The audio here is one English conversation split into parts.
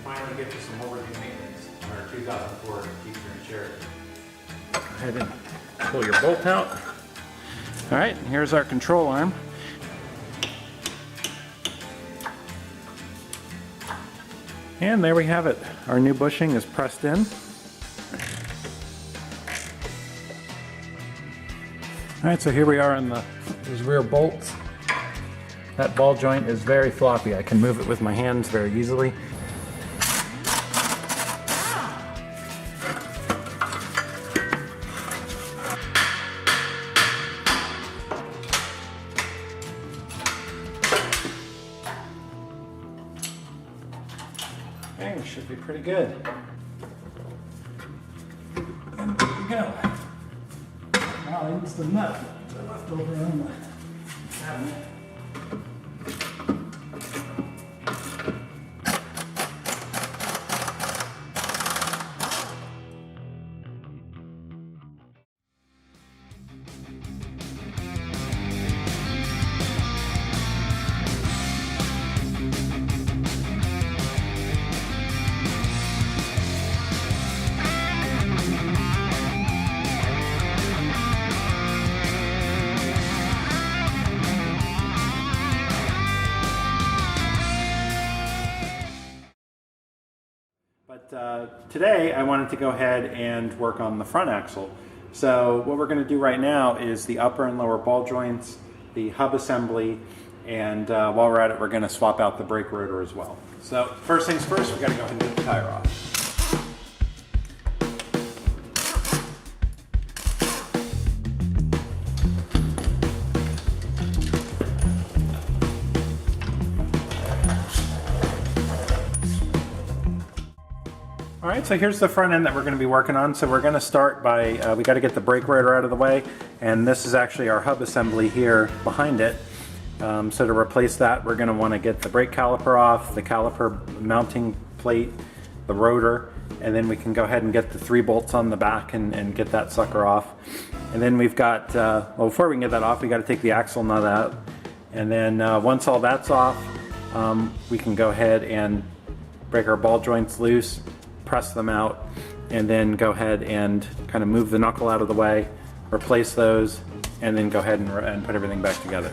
finally get to some overdue maintenance on our 2004 Future and Cherokee. Go ahead and pull your bolt out. All right, here's our control arm. And there we have it. Our new bushing is pressed in. All right, so here we are on those rear bolts. That ball joint is very floppy. I can move it with my hands very easily. Okay, should be pretty good. And there we go. Now it's the nut that I left over on the cabinet. But today I wanted to go ahead and work on the front axle. So what we're going to do right now is the upper and lower ball joints, the hub assembly, and while we're at it, we're going to swap out the brake rotor as well. So first things first, we've got to go ahead and get the tire off. Alright, so here's the front end that we're going to be working on. So we're going to start by, we got to get the brake rotor out of the way, and this is actually our hub assembly here behind it. So to replace that, we're going to want to get the brake caliper off, the caliper mounting plate, the rotor, and then we can go ahead and get the 3 bolts on the back and get that sucker off. And then we've got, well, before we can get that off, we got to take the axle nut out. And then once all that's off, we can go ahead and break our ball joints loose, press them out, and then go ahead and kind of move the knuckle out of the way, replace those, and then go ahead and put everything back together.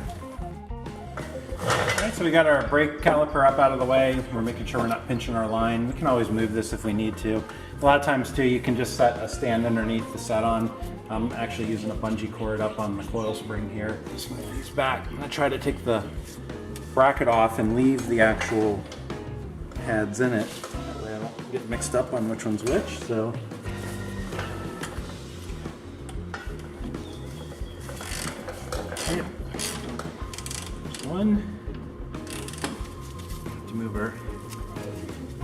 Alright, so we got our brake caliper up out of the way. We're making sure we're not pinching our line. We can always move this if we need to. A lot of times too, you can just set a stand underneath to set on. I'm actually using a bungee cord up on the coil spring here. Just move these back. I'm going to try to take the bracket off and leave the actual pads in it. Get mixed up on which one's which, so okay. One to move our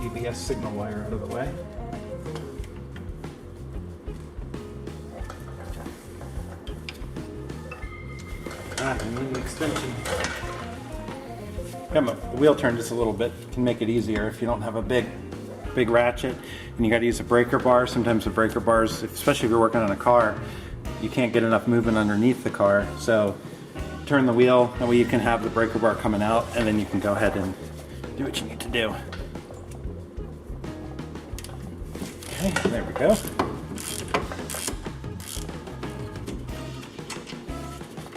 ABS signal wire out of the way. I need an extension. Yeah, the wheel turn just a little bit can make it easier if you don't have a big ratchet and you got to use a breaker bar. Sometimes the breaker bars, especially if you're working on a car, you can't get enough movement underneath the car. So turn the wheel, that way you can have the breaker bar coming out, and then you can go ahead and do what you need to do. Okay, there we go.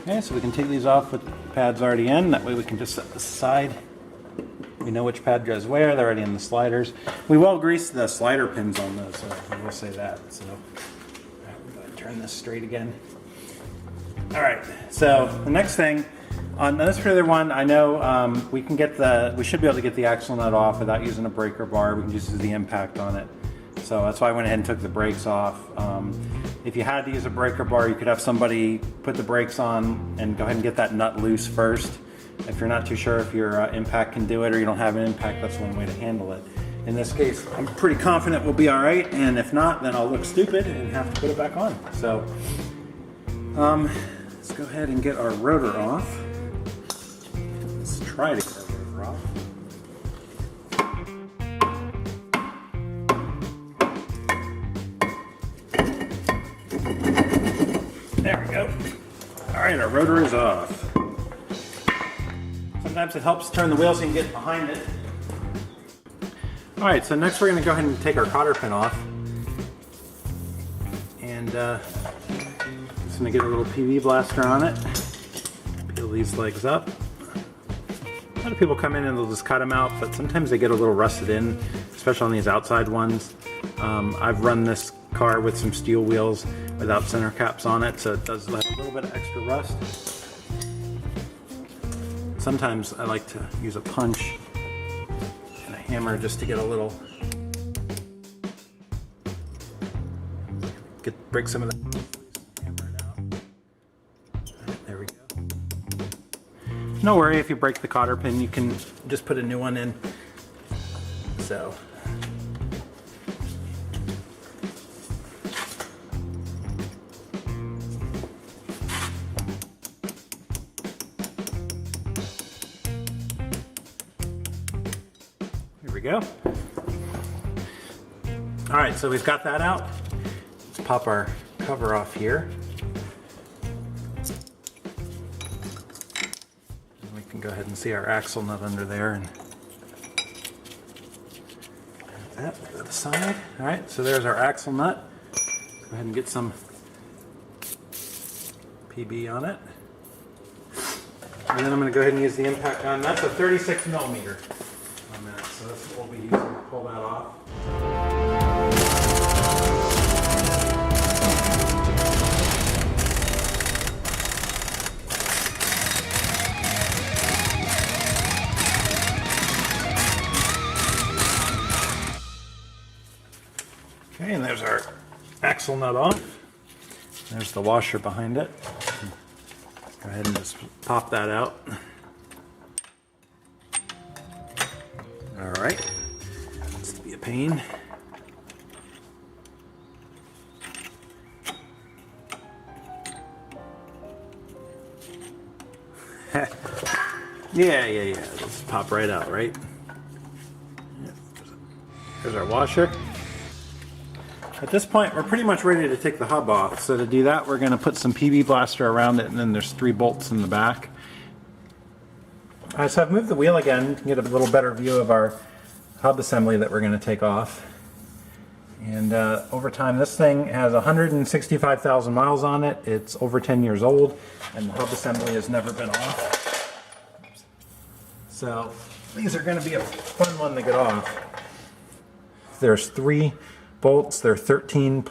Okay, so we can take these off with the pads already in. That way we can just set this aside. We know which pad goes where. They're already in the sliders. We will grease the slider pins on those, so I will say that. So we're going to turn this straight again. All right, so the next thing on this particular one, I know we should be able to get the axle nut off without using a breaker bar. We can just use the impact on it. So that's why I went ahead and took the brakes off. If you had to use a breaker bar, you could have somebody put the brakes on and go ahead and get that nut loose first. If you're not too sure if your impact can do it or you don't have an impact, that's one way to handle it. In this case, I'm pretty confident we'll be all right, and if not, then I'll look stupid and have to put it back on. So let's go ahead and get our rotor off. Let's try to get our rotor off. There we go. All right, our rotor is off. Sometimes it helps turn the wheel so you can get behind it. Alright, so next we're going to go ahead and take our cotter pin off. And just going to get a little PV blaster on it. Peel these legs up. A lot of people come in and they'll just cut them out, but sometimes they get a little rusted in, especially on these outside ones. I've run this car with some steel wheels without center caps on it, so it does have a little bit of extra rust. Sometimes I like to use a punch and a hammer just to get a little, break some of the, hammer it out. There we go. No worry if you break the cotter pin, you can just put a new one in. So. Here we go. All right, so we've got that out. Let's pop our cover off here. And we can go ahead and see our axle nut under there. And that to the side. All right, so there's our axle nut. Let's go ahead and get some PB on it. And then I'm going to go ahead and use the impact gun. That's a 36 millimeter on that, so that's what we'll be using to pull that off. Okay, and there's our axle nut off. There's the washer behind it. Go ahead and just pop that out. All right, this will be a pain. Yeah, let's pop right out, right? There's our washer. At this point, we're pretty much ready to take the hub off. So to do that, we're going to put some PV blaster around it, and then there's 3 bolts in the back. All right, so I've moved the wheel again to get a little better view of our hub assembly that we're going to take off. And over time, this thing has 165,000 miles on it. It's over 10 years old, and the hub assembly has never been off. So these are going to be a fun one to get off. There's 3 bolts. They're 13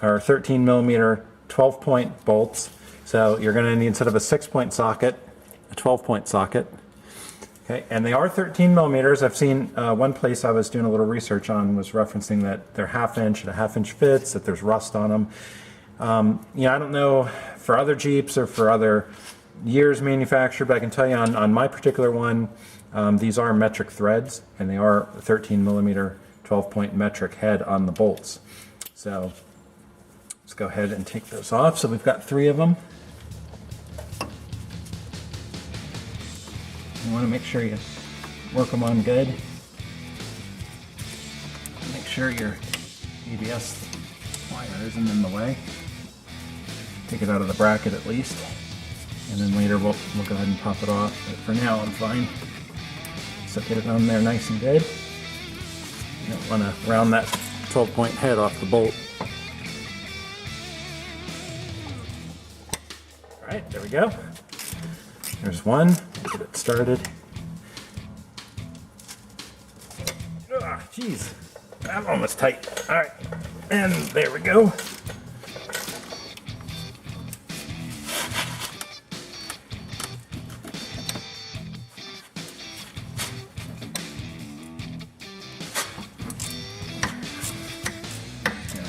millimeter 12-point bolts. So you're going to need, instead of a 6-point socket, a 12-point socket. Okay, and they are 13 millimeters. I've seen one place I was doing a little research on was referencing that they're 1/2 inch and a 1/2 inch fits, that there's rust on them. I don't know for other Jeeps or for other years manufactured, but I can tell you on my particular one, these are metric threads, and they are 13 millimeter 12-point metric head on the bolts. So let's go ahead and take those off. So we've got 3 of them. You want to make sure you work them on good. Make sure your ABS wire isn't in the way. Take it out of the bracket at least, and then later we'll go ahead and pop it off. But for now, I'm fine. So get it on there nice and good. You don't want to round that 12-point head off the bolt. All right, there we go. There's one. Get it started. Ah, jeez, that one was tight. All right, and there we go.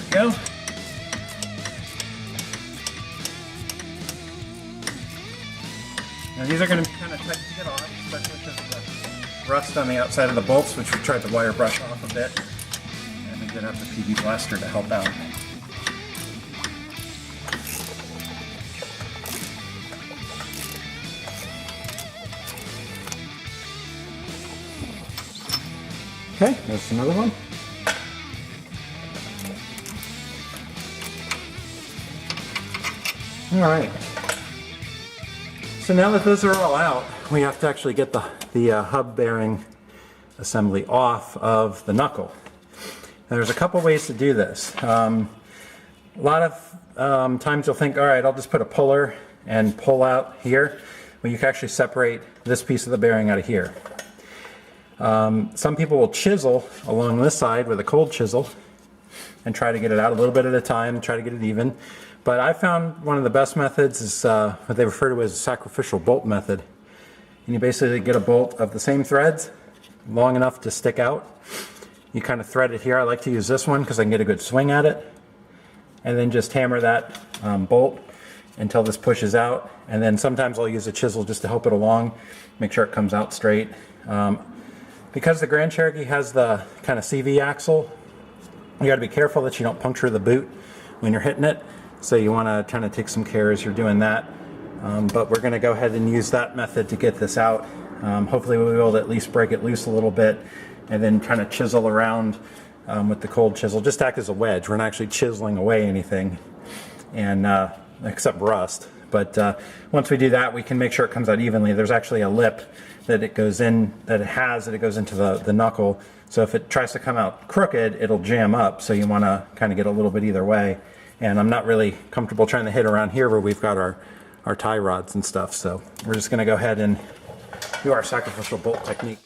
Go. Now these are going to be kind of tight to get off, especially because of the rust on the outside of the bolts, which we tried to wire brush off a bit. And we did have the PV blaster to help out. Okay, there's another one. All right. So now that those are all out, we have to actually get the hub bearing assembly off of the knuckle. Now, there's a couple ways to do this. A lot of times you'll think, all right, I'll just put a puller and pull out here. Well, you can actually separate this piece of the bearing out of here. Some people will chisel along this side with a cold chisel and try to get it out a little bit at a time, try to get it even. But I found one of the best methods is what they refer to as a sacrificial bolt method. And you basically get a bolt of the same threads, long enough to stick out. You kind of thread it here. I like to use this one because I can get a good swing at it. And then just hammer that bolt until this pushes out. And then sometimes I'll use a chisel just to help it along, make sure it comes out straight. Because the Grand Cherokee has the kind of CV axle, you got to be careful that you don't puncture the boot when you're hitting it. So you want to kind of take some care as you're doing that. But we're going to go ahead and use that method to get this out. Hopefully we'll be able to at least break it loose a little bit and then kind of chisel around with the cold chisel. Just act as a wedge. We're not actually chiseling away anything, and except rust. But once we do that, we can make sure it comes out evenly. There's actually a lip that it goes in, that it goes into the knuckle. So if it tries to come out crooked, it'll jam up. So you want to kind of get a little bit either way. And I'm not really comfortable trying to hit around here where we've got our tie rods and stuff. So we're just going to go ahead and do our sacrificial bolt technique.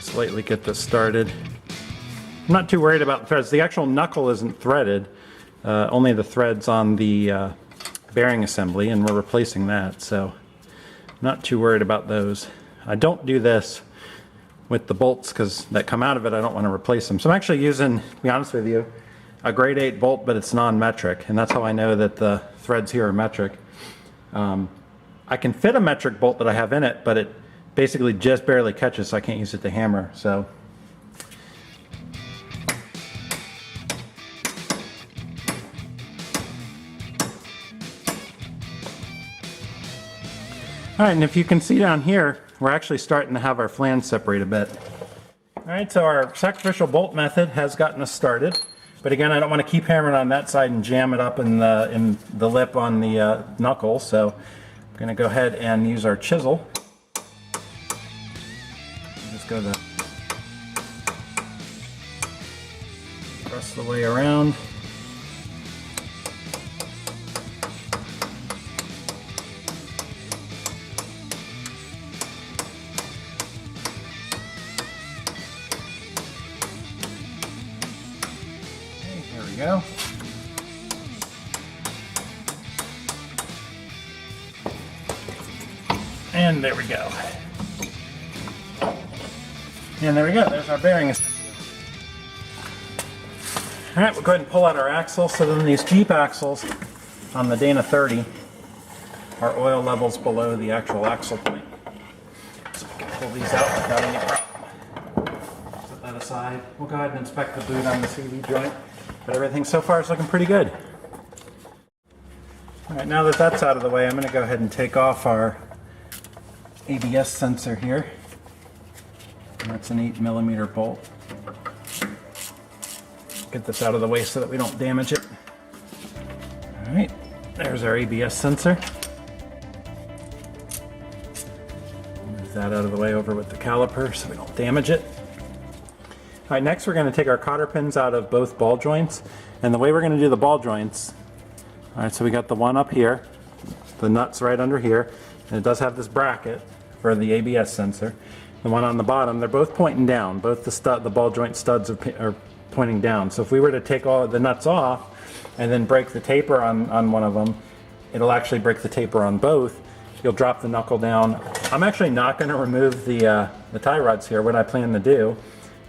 Slightly get this started. I'm not too worried about the threads. The actual knuckle isn't threaded, only the threads on the bearing assembly, and we're replacing that, so not too worried about those. I don't do this with the bolts because that come out of it, I don't want to replace them. So I'm actually using, to be honest with you, a grade 8 bolt, but it's non-metric, and that's how I know that the threads here are metric. I can fit a metric bolt that I have in it, but it basically just barely catches, so I can't use it to hammer. So all right, and if you can see down here, we're actually starting to have our flange separate a bit. All right, so our sacrificial bolt method has gotten us started. But again, I don't want to keep hammering on that side and jam it up in the lip on the knuckle. So I'm going to go ahead and use our chisel. Just go the rest of the way around. Go. And there we go. And there we go. There's our bearing assembly. All right, we'll go ahead and pull out our axle. So then these Jeep axles on the Dana 30 are oil levels below the actual axle point. So we can pull these out without any problem. Set that aside. We'll go ahead and inspect the boot on the CV joint. But everything so far is looking pretty good. All right, now that that's out of the way, I'm going to go ahead and take off our ABS sensor here. And that's an 8mm bolt. Get this out of the way so that we don't damage it. All right, there's our ABS sensor. Move that out of the way over with the caliper so we don't damage it. All right, next we're going to take our cotter pins out of both ball joints. And the way we're going to do the ball joints, all right, so we got the one up here, the nut's right under here, and it does have this bracket for the ABS sensor. The one on the bottom, they're both pointing down. Both the ball joint studs are pointing down. So if we were to take all the nuts off and then break the taper on one of them, it'll actually break the taper on both. You'll drop the knuckle down. I'm actually not going to remove the tie rods here. What I plan to do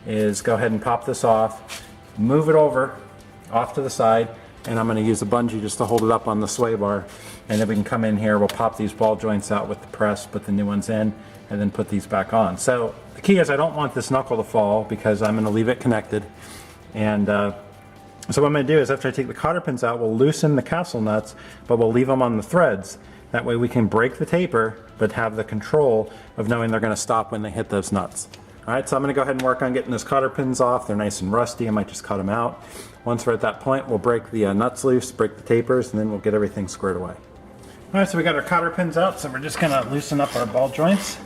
is go ahead and pop this off, move it over off to the side, and I'm going to use a bungee just to hold it up on the sway bar. And then we can come in here, we'll pop these ball joints out with the press, put the new ones in, and then put these back on. So the key is I don't want this knuckle to fall because I'm going to leave it connected. And so what I'm going to do is after I take the cotter pins out, we'll loosen the castle nuts, but we'll leave them on the threads. That way we can break the taper, but have the control of knowing they're going to stop when they hit those nuts. Alright, so I'm going to go ahead and work on getting those cotter pins off. They're nice and rusty. I might just cut them out. Once we're at that point, we'll break the nuts loose, break the tapers, and then we'll get everything squared away. Alright, so we got our cotter pins out, so we're just going to loosen up our ball joints.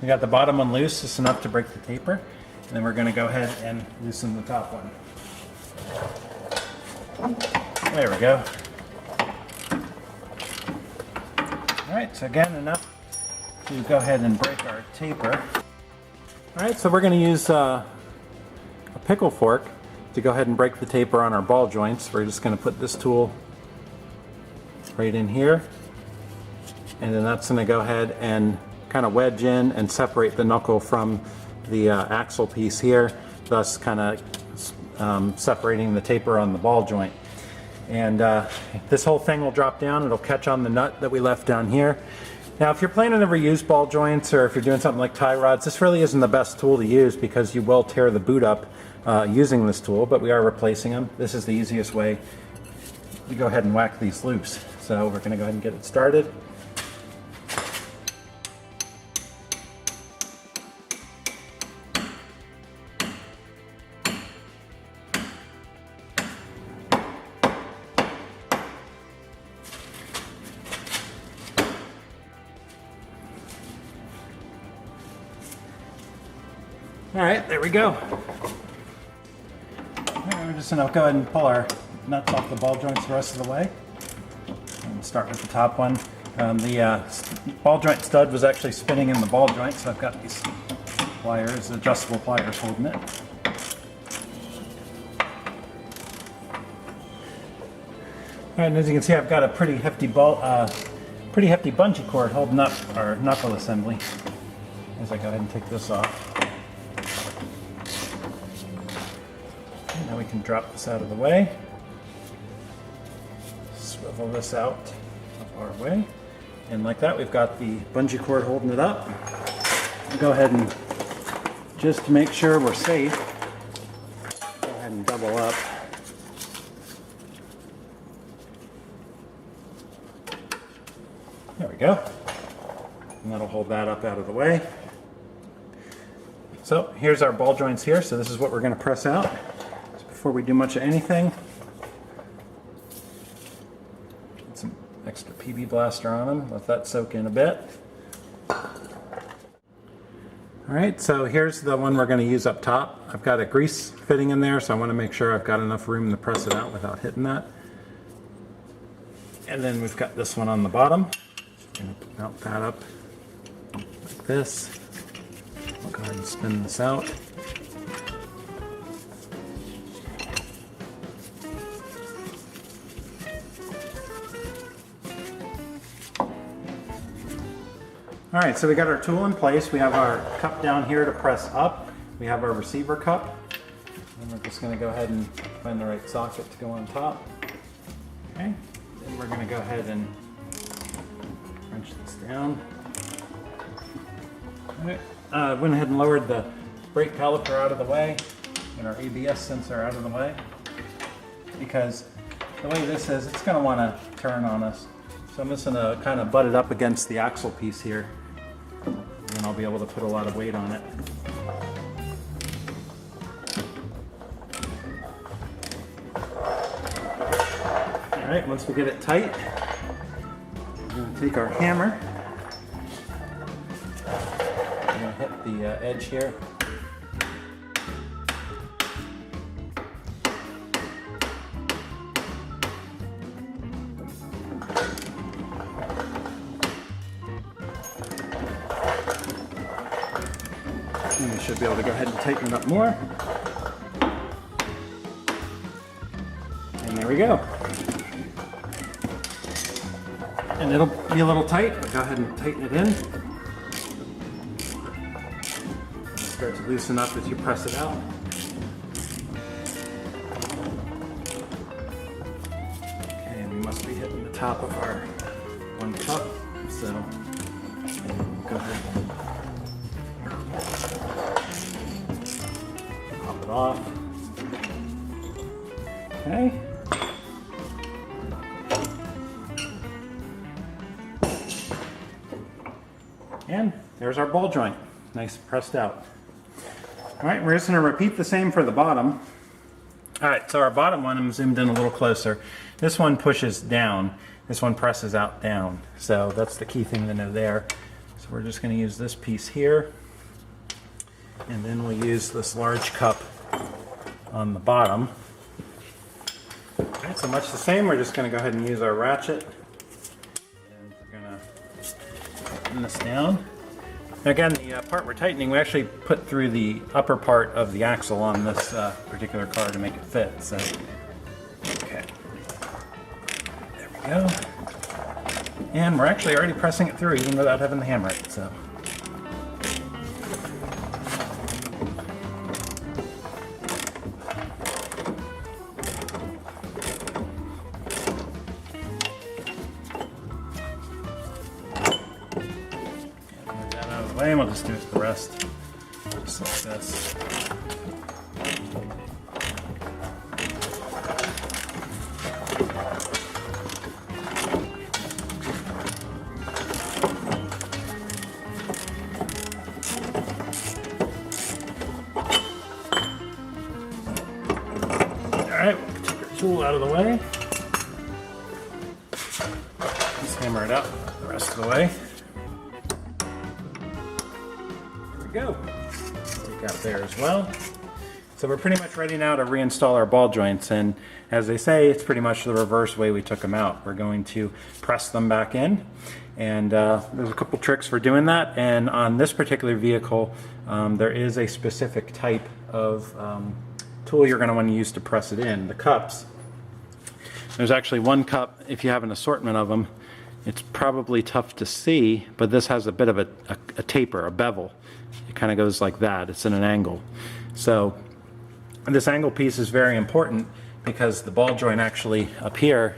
We got the bottom one loose, just enough to break the taper. And then we're going to go ahead and loosen the top one. There we go. Alright, so again, enough to go ahead and break our taper. Alright, so we're going to use a pickle fork to go ahead and break the taper on our ball joints. We're just going to put this tool right in here, and then that's going to go ahead and kind of wedge in and separate the knuckle from the axle piece here, thus kind of separating the taper on the ball joint. And this whole thing will drop down. It'll catch on the nut that we left down here. Now, if you're planning to reuse ball joints, or if you're doing something like tie rods, this really isn't the best tool to use because you will tear the boot up using this tool, but we are replacing them. This is the easiest way to go ahead and whack these loose. So we're going to go ahead and get it started. Alright, there we go. Right, we're just going to go ahead and pull our nuts off the ball joints the rest of the way. And we'll start with the top one. The ball joint stud was actually spinning in the ball joint, so I've got these pliers, adjustable pliers holding it. Alright, and as you can see, I've got a pretty hefty bungee cord holding up our knuckle assembly. As I go ahead and take this off. Now we can drop this out of the way, swivel this out of our way, and like that we've got the bungee cord holding it up. We'll go ahead and, just to make sure we're safe, go ahead and double up. There we go. And that'll hold that up out of the way. So here's our ball joints here, so this is what we're going to press out. Before we do much of anything, get some extra PB Blaster on them, let that soak in a bit. Alright, so here's the one we're going to use up top. I've got a grease fitting in there, so I want to make sure I've got enough room to press it out without hitting that. And then we've got this one on the bottom. Going to mount that up like this. I'll go ahead and spin this out. Alright, so we got our tool in place. We have our cup down here to press up. We have our receiver cup. And we're just going to go ahead and find the right socket to go on top. Okay, then we're going to go ahead and wrench this down. Alright, went ahead and lowered the brake caliper out of the way and our ABS sensor out of the way, because the way this is, it's going to want to turn on us. So I'm just going to kind of butt it up against the axle piece here, and I'll be able to put a lot of weight on it. Alright, once we get it tight, we're going to take our hammer. We're going to hit the edge here. And you should be able to go ahead and tighten it up more. And there we go. And it'll be a little tight, but go ahead and tighten it in. It'll start to loosen up as you press it out. Okay, and we must be hitting the top of our one cup, so go ahead and pop it off. Okay. And there's our ball joint. nice pressed out. All right, we're just going to repeat the same for the bottom. All right, so our bottom one, I'm zoomed in a little closer. This one pushes down. This one presses out down. So that's the key thing to know there. So we're just going to use this piece here. And then we'll use this large cup on the bottom. All right, so much the same. We're just going to go ahead and use our ratchet. And we're going to tighten this down. Again, the part we're tightening, we actually put through the upper part of the axle on this particular car to make it fit. So, okay, there we go. And we're actually already pressing it through even without having the hammer it. So. And we'll just do the rest just like this. Alright, we'll take our tool out of the way. Just hammer it out the rest of the way. Go. Take out there as well. So we're pretty much ready now to reinstall our ball joints, and as they say, it's pretty much the reverse way we took them out. We're going to press them back in, and there's a couple tricks for doing that, and on this particular vehicle there is a specific type of tool you're going to want to use to press it in, the cups. There's actually one cup, if you have an assortment of them, it's probably tough to see, but this has a bit of a taper, a bevel. It kind of goes like that. It's in an angle. So this angle piece is very important because the ball joint actually up here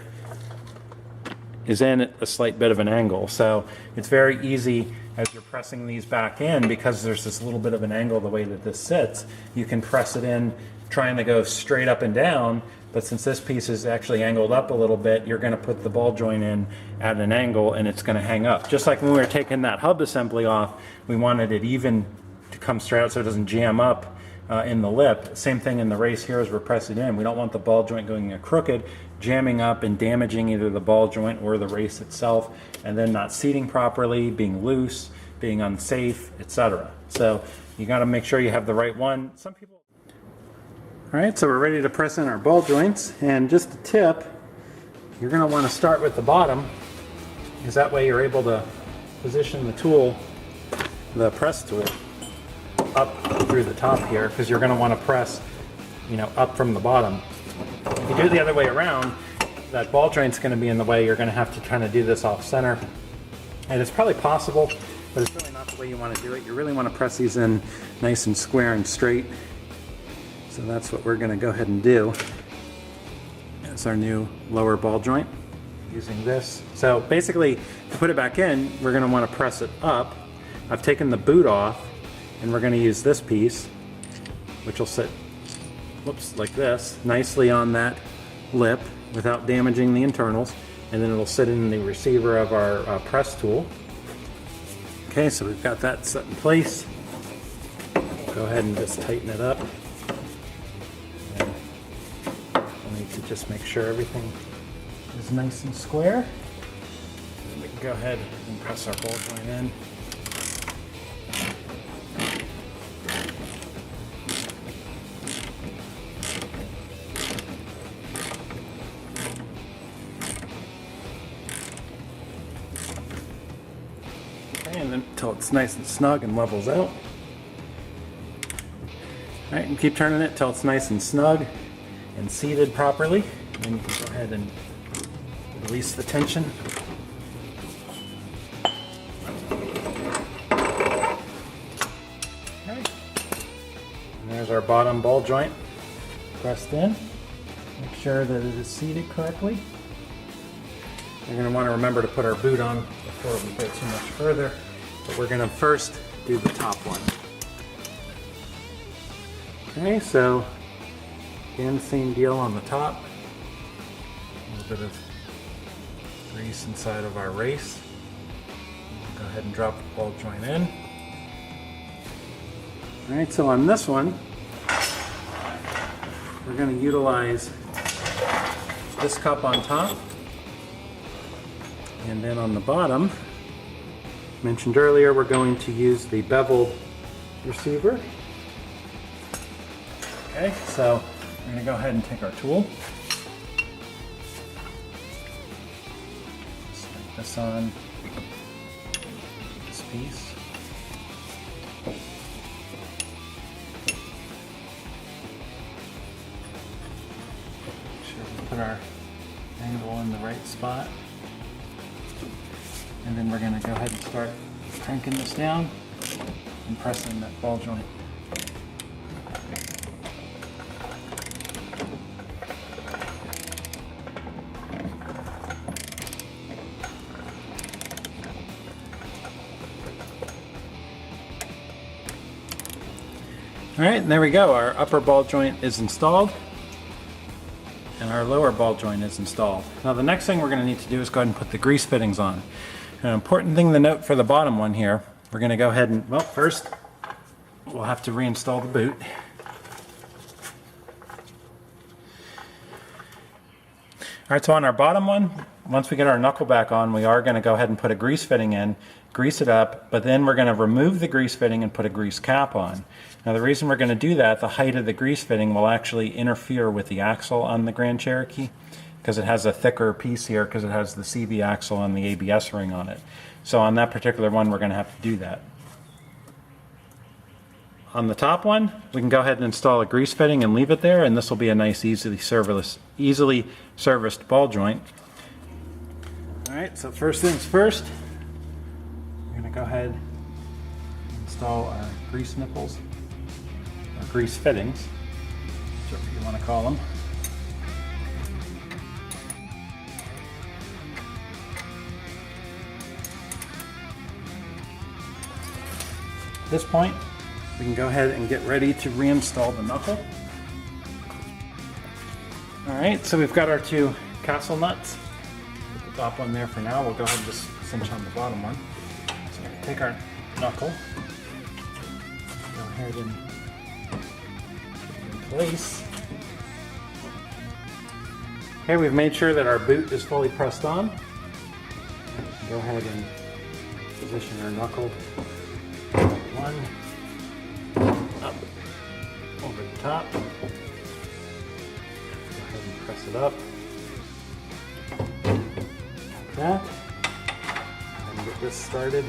is in a slight bit of an angle. So it's very easy as you're pressing these back in, because there's this little bit of an angle the way that this sits, you can press it in trying to go straight up and down. But since this piece is actually angled up a little bit, you're going to put the ball joint in at an angle and it's going to hang up. Just like when we were taking that hub assembly off, we wanted it even to come straight out so it doesn't jam up in the lip. Same thing in the race here as we're pressing in. We don't want the ball joint going crooked, jamming up and damaging either the ball joint or the race itself, and then not seating properly, being loose, being unsafe, etc. So you got to make sure you have the right one. Some people. Alright, so we're ready to press in our ball joints, and just a tip, you're going to want to start with the bottom, because that way you're able to position the tool, the press tool, up through the top here, because you're going to want to press, up from the bottom. If you do it the other way around, that ball joint's going to be in the way. You're going to have to kind of do this off center, and it's probably possible, but it's really not the way you want to do it. You really want to press these in nice and square and straight. So that's what we're going to go ahead and do. It's our new lower ball joint using this. So basically, to put it back in, we're going to want to press it up. I've taken the boot off, and we're going to use this piece, which will sit, whoops, like this, nicely on that lip without damaging the internals, and then it'll sit in the receiver of our press tool. Okay, so we've got that set in place. Go ahead and just tighten it up. To just make sure everything is nice and square. And we can go ahead and press our ball joint in. Okay, and then until it's nice and snug and levels out. Alright, and keep turning it till it's nice and snug and seated properly. Then you can go ahead and release the tension. Okay. And there's our bottom ball joint pressed in. Make sure that it is seated correctly. We're going to want to remember to put our boot on before we go too much further, but we're going to first do the top one. Okay, so again, same deal on the top. A little bit of grease inside of our race. We'll go ahead and drop the ball joint in. All right, so on this one, we're going to utilize this cup on top, and then on the bottom, mentioned earlier, we're going to use the beveled receiver. Okay, so we're going to go ahead and take our tool, slide this on this piece. Put our angle in the right spot, and then we're going to go ahead and start cranking this down and pressing that ball joint. All right, and there we go. Our upper ball joint is installed, and our lower ball joint is installed. Now the next thing we're going to need to do is go ahead and put the grease fittings on. An important thing to note for the bottom one here, we're going to go ahead and, well, first we'll have to reinstall the boot. Alright, so on our bottom one, once we get our knuckle back on, we are going to go ahead and put a grease fitting in, grease it up, but then we're going to remove the grease fitting and put a grease cap on. Now the reason we're going to do that, the height of the grease fitting will actually interfere with the axle on the Grand Cherokee, because it has a thicker piece here because it has the CV axle and the ABS ring on it. So on that particular one, we're going to have to do that. On the top one, we can go ahead and install a grease fitting and leave it there, and this will be a nice, easily serviced ball joint. All right, so first things first, we're going to go ahead and install our grease nipples, or grease fittings, whichever you want to call them. At this point, we can go ahead and get ready to reinstall the knuckle. All right, so we've got our two castle nuts. Put the top one there for now. We'll go ahead and just cinch on the bottom one. So we're going to take our knuckle, go ahead and put it in place. Okay, we've made sure that our boot is fully pressed on. Go ahead and position our knuckle one up over the top. Go ahead and press it up like that. And get this started.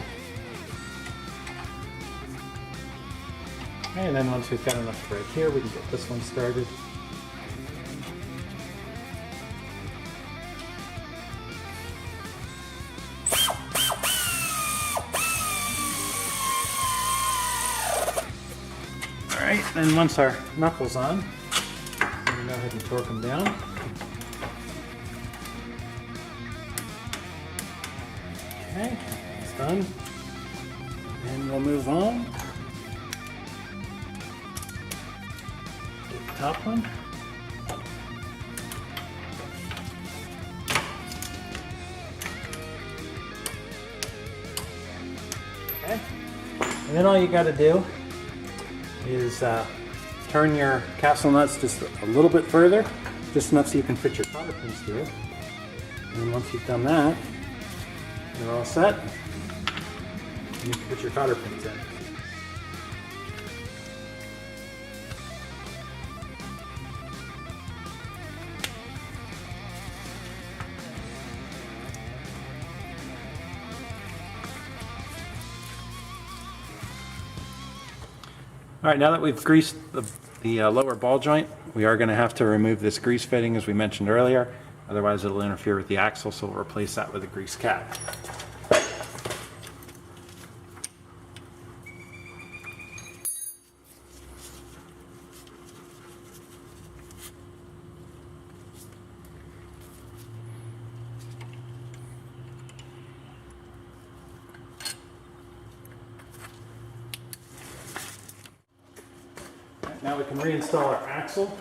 And then once we've got enough right here, we can get this one started. Alright, then once our knuckle's on, we're going to go ahead and torque them down. Okay, it's done. And we'll move on. Get the top one. Okay, and then all you got to do is turn your castle nuts just a little bit further, just enough so you can fit your cotter pins through. And then once you've done that, you're all set. You can put your cotter pins in. All right, now that we've greased the lower ball joint, we are going to have to remove this grease fitting as we mentioned earlier. Otherwise it'll interfere with the axle, so we'll replace that with a grease cap. Now we can reinstall our axle.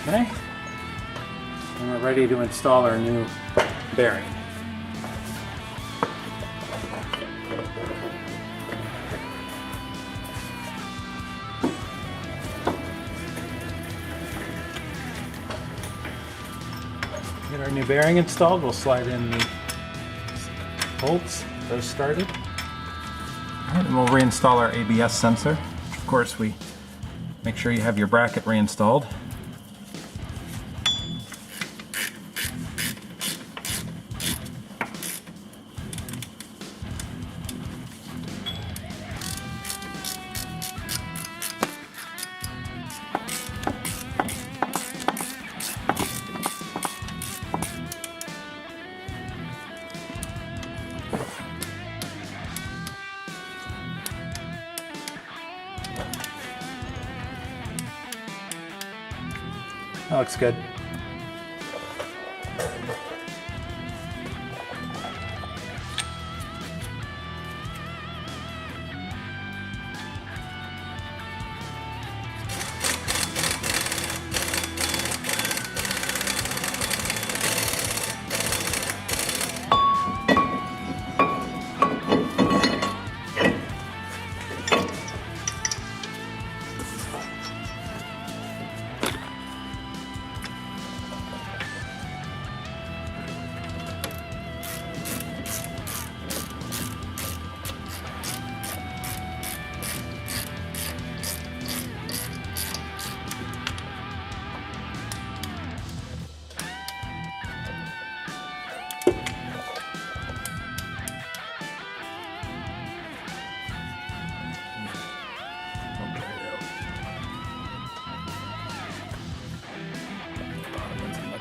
Okay. And we're ready to install our new bearing. Get our new bearing installed, we'll slide in the bolts, those started. Alright, and we'll reinstall our ABS sensor. Of course, we make sure you have your bracket reinstalled. That looks good.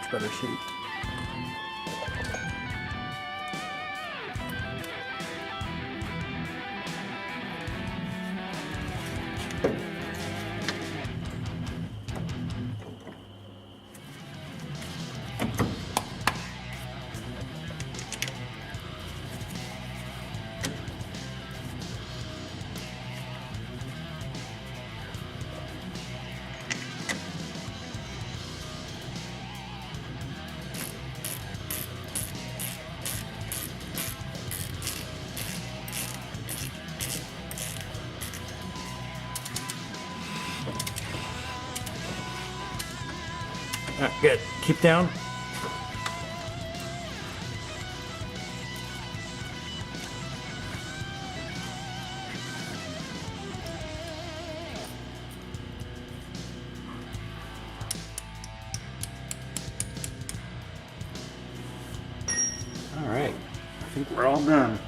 Better shape. Good. Keep down. All right. I think we're all done.